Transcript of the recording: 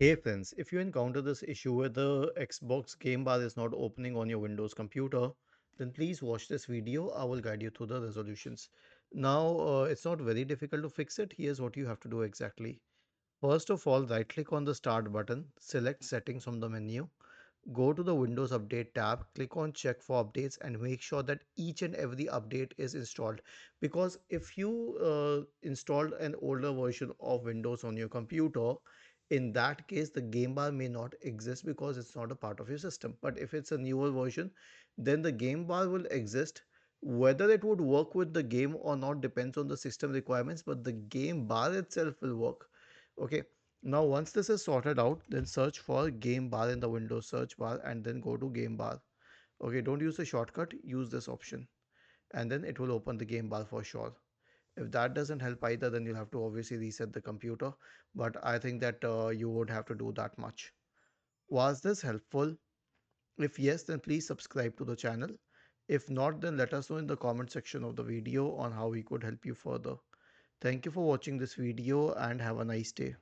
Hey friends, if you encounter this issue where the Xbox game bar is not opening on your Windows computer, then please watch this video. I will guide you through the resolutions. Now, it's not very difficult to fix it. Here's what you have to do exactly. First of all, right click on the start button, select settings from the menu, go to the Windows Update tab, click on check for updates and make sure that each and every update is installed. Because if you installed an older version of Windows on your computer, in that case the game bar may not exist because it's not a part of your system. But if it's a newer version, then the game bar will exist. Whether it would work with the game or not depends on the system requirements, but the game bar itself will work. Okay, now once this is sorted out, then search for game bar in the Windows search bar and then go to game bar. Okay, don't use the shortcut, use this option and then it will open the game bar for sure. If that doesn't help either, then you'll have to obviously reset the computer, but I think that you won't have to do that much. Was this helpful? If yes, then please subscribe to the channel. If not, then let us know in the comment section of the video on how we could help you further. Thank you for watching this video and have a nice day.